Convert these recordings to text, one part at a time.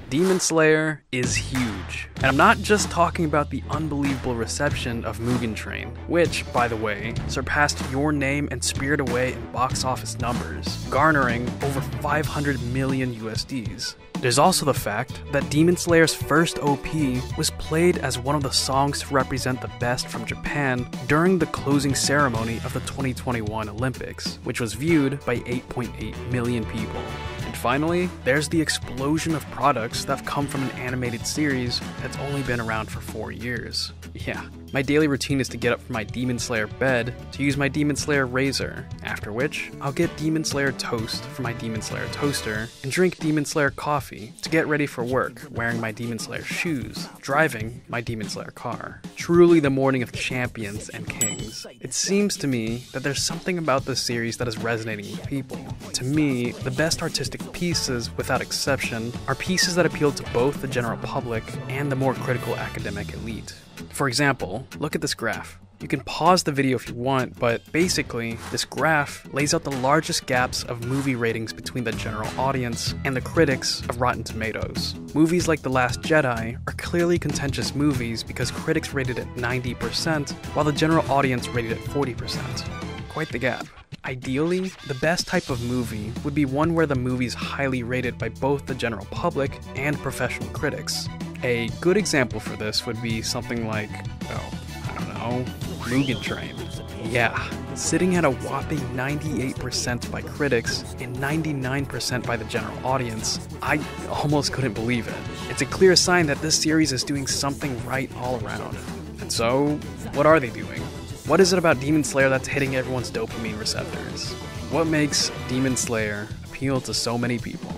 Demon Slayer is huge. And I'm not just talking about the unbelievable reception of Mugen Train, which, by the way, surpassed Your Name and Spirit Away in box office numbers, garnering over 500 million USDs. There's also the fact that Demon Slayer's first OP was played as one of the songs to represent the best from Japan during the closing ceremony of the 2021 Olympics, which was viewed by 8.8 million people. And finally, there's the explosion of products that have come from an animated series that's only been around for 4 years. Yeah, my daily routine is to get up from my Demon Slayer bed to use my Demon Slayer razor, after which I'll get Demon Slayer toast from my Demon Slayer toaster and drink Demon Slayer coffee to get ready for work wearing my Demon Slayer shoes, driving my Demon Slayer car. Truly the morning of champions and kings. It seems to me that there's something about this series that is resonating with people. To me, the best artistic pieces, without exception, are pieces that appeal to both the general public and the more critical academic elite. For example, look at this graph. You can pause the video if you want, but basically, this graph lays out the largest gaps of movie ratings between the general audience and the critics of Rotten Tomatoes. Movies like The Last Jedi are clearly contentious movies because critics rated it 90%, while the general audience rated it 40%. Quite the gap. Ideally, the best type of movie would be one where the movie is highly rated by both the general public and professional critics. A good example for this would be something like, Mugen Train. Yeah, sitting at a whopping 98% by critics and 99% by the general audience, I almost couldn't believe it. It's a clear sign that this series is doing something right all around. And so, what are they doing? What is it about Demon Slayer that's hitting everyone's dopamine receptors? What makes Demon Slayer appeal to so many people?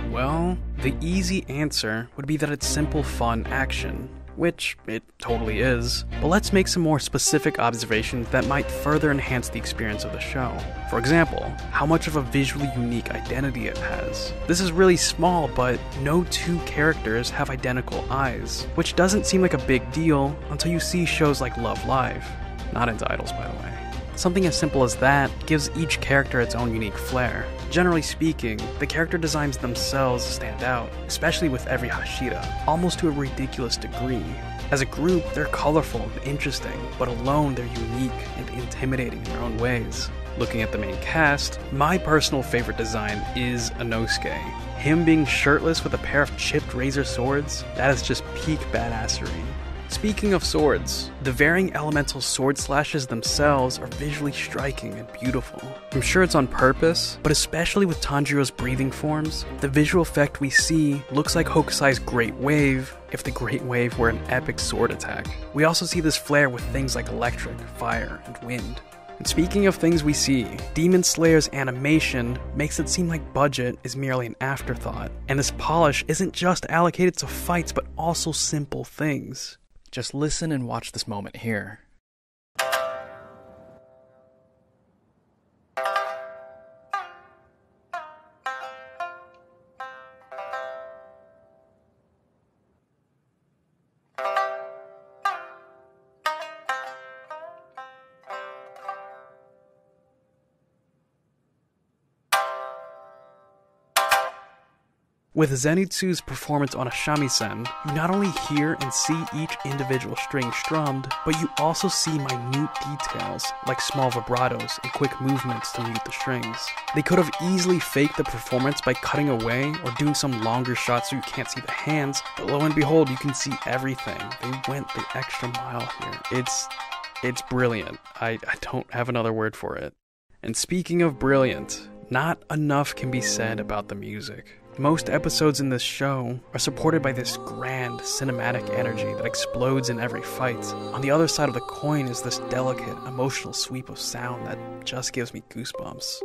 Well, the easy answer would be that it's simple, fun action, which it totally is, but let's make some more specific observations that might further enhance the experience of the show. For example, how much of a visually unique identity it has. This is really small, but no two characters have identical eyes, which doesn't seem like a big deal until you see shows like Love Live. Not into idols, by the way. Something as simple as that gives each character its own unique flair. Generally speaking, the character designs themselves stand out, especially with every Hashira, almost to a ridiculous degree. As a group, they're colorful and interesting, but alone they're unique and intimidating in their own ways. Looking at the main cast, my personal favorite design is Inosuke. Him being shirtless with a pair of chipped razor swords, that is just peak badassery. Speaking of swords, the varying elemental sword slashes themselves are visually striking and beautiful. I'm sure it's on purpose, but especially with Tanjiro's breathing forms, the visual effect we see looks like Hokusai's Great Wave if the Great Wave were an epic sword attack. We also see this flair with things like electric, fire, and wind. And speaking of things we see, Demon Slayer's animation makes it seem like budget is merely an afterthought, and this polish isn't just allocated to fights but also simple things. Just listen and watch this moment here. With Zenitsu's performance on a shamisen, you not only hear and see each individual string strummed, but you also see minute details like small vibratos and quick movements to mute the strings. They could have easily faked the performance by cutting away or doing some longer shots so you can't see the hands, but lo and behold, you can see everything. They went the extra mile here. It's brilliant. I don't have another word for it. And speaking of brilliant, not enough can be said about the music. Most episodes in this show are supported by this grand cinematic energy that explodes in every fight. On the other side of the coin is this delicate, emotional sweep of sound that just gives me goosebumps.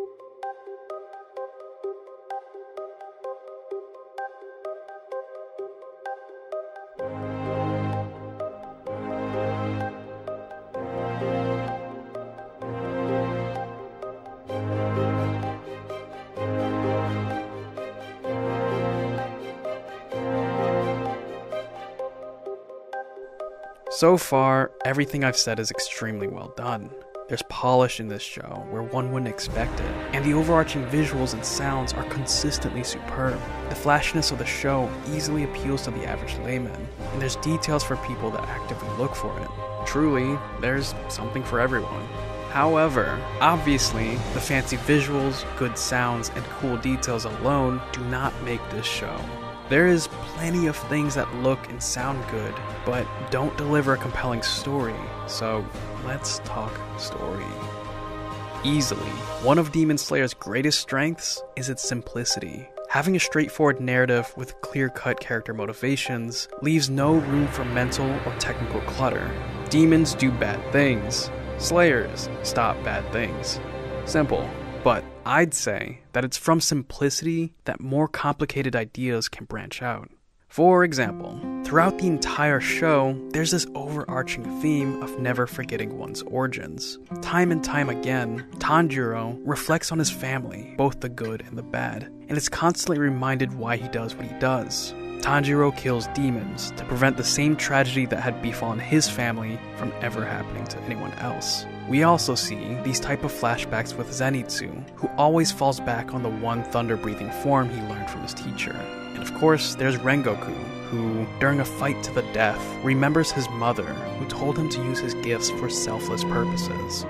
So far, everything I've said is extremely well done. There's polish in this show where one wouldn't expect it, and the overarching visuals and sounds are consistently superb. The flashiness of the show easily appeals to the average layman, and there's details for people that actively look for it. Truly, there's something for everyone. However, obviously, the fancy visuals, good sounds, and cool details alone do not make this show. There is plenty of things that look and sound good, but don't deliver a compelling story, so let's talk story. Easily, one of Demon Slayer's greatest strengths is its simplicity. Having a straightforward narrative with clear-cut character motivations leaves no room for mental or technical clutter. Demons do bad things. Slayers stop bad things. Simple. But I'd say that it's from simplicity that more complicated ideas can branch out. For example, throughout the entire show, there's this overarching theme of never forgetting one's origins. Time and time again, Tanjiro reflects on his family, both the good and the bad, and is constantly reminded why he does what he does. Tanjiro kills demons to prevent the same tragedy that had befallen his family from ever happening to anyone else. We also see these type of flashbacks with Zenitsu, who always falls back on the one thunder-breathing form he learned from his teacher. And of course, there's Rengoku, who, during a fight to the death, remembers his mother, who told him to use his gifts for selfless purposes.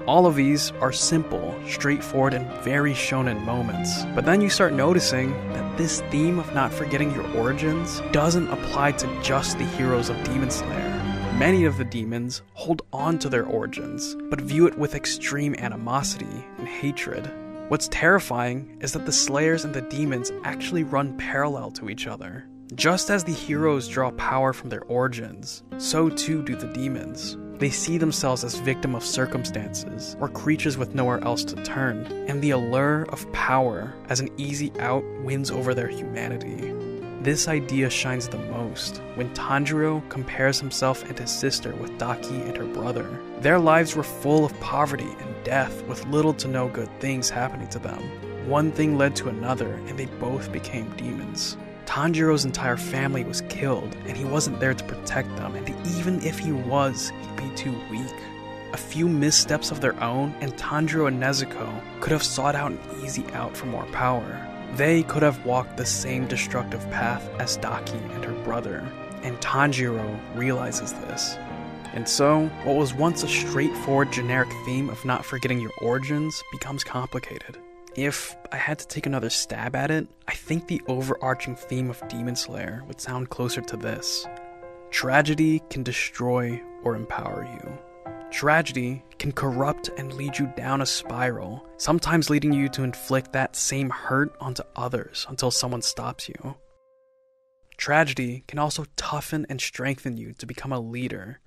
All of these are simple, straightforward, and very shonen moments. But then you start noticing that this theme of not forgetting your origins doesn't apply to just the heroes of Demon Slayer. Many of the demons hold on to their origins, but view it with extreme animosity and hatred. What's terrifying is that the Slayers and the demons actually run parallel to each other. Just as the heroes draw power from their origins, so too do the demons. They see themselves as victims of circumstances, or creatures with nowhere else to turn, and the allure of power as an easy out wins over their humanity. This idea shines the most when Tanjiro compares himself and his sister with Daki and her brother. Their lives were full of poverty and death, with little to no good things happening to them. One thing led to another, and they both became demons. Tanjiro's entire family was killed, and he wasn't there to protect them, and even if he was, he'd be too weak. A few missteps of their own, and Tanjiro and Nezuko could have sought out an easy out for more power. They could have walked the same destructive path as Daki and her brother, and Tanjiro realizes this. And so, what was once a straightforward generic theme of not forgetting your origins becomes complicated. If I had to take another stab at it, I think the overarching theme of Demon Slayer would sound closer to this. Tragedy can destroy or empower you. Tragedy can corrupt and lead you down a spiral, sometimes leading you to inflict that same hurt onto others until someone stops you. Tragedy can also toughen and strengthen you to become a leader.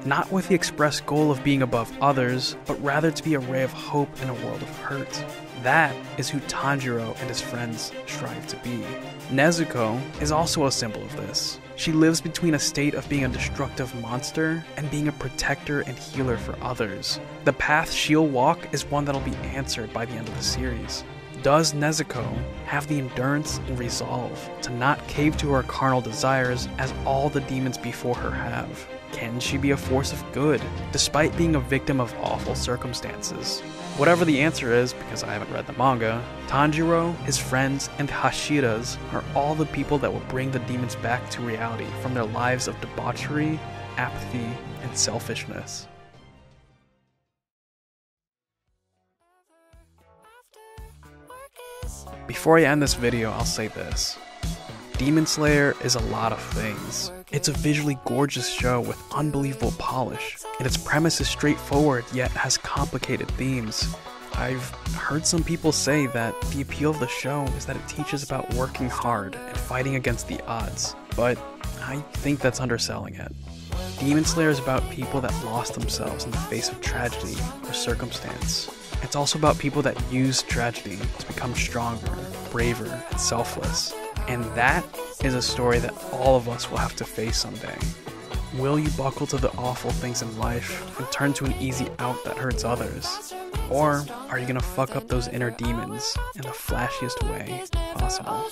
Not with the express goal of being above others, but rather to be a ray of hope in a world of hurt. That is who Tanjiro and his friends strive to be. Nezuko is also a symbol of this. She lives between a state of being a destructive monster and being a protector and healer for others. The path she'll walk is one that'll be answered by the end of the series. Does Nezuko have the endurance and resolve to not cave to her carnal desires as all the demons before her have? Can she be a force of good, despite being a victim of awful circumstances? Whatever the answer is, because I haven't read the manga, Tanjiro, his friends, and Hashiras are all the people that will bring the demons back to reality from their lives of debauchery, apathy, and selfishness. Before I end this video, I'll say this. Demon Slayer is a lot of things. It's a visually gorgeous show with unbelievable polish, and its premise is straightforward yet has complicated themes. I've heard some people say that the appeal of the show is that it teaches about working hard and fighting against the odds, but I think that's underselling it. Demon Slayer is about people that lost themselves in the face of tragedy or circumstance. It's also about people that use tragedy to become stronger, braver, and selfless. And that is a story that all of us will have to face someday. Will you buckle to the awful things in life and turn to an easy out that hurts others? Or are you gonna fuck up those inner demons in the flashiest way possible?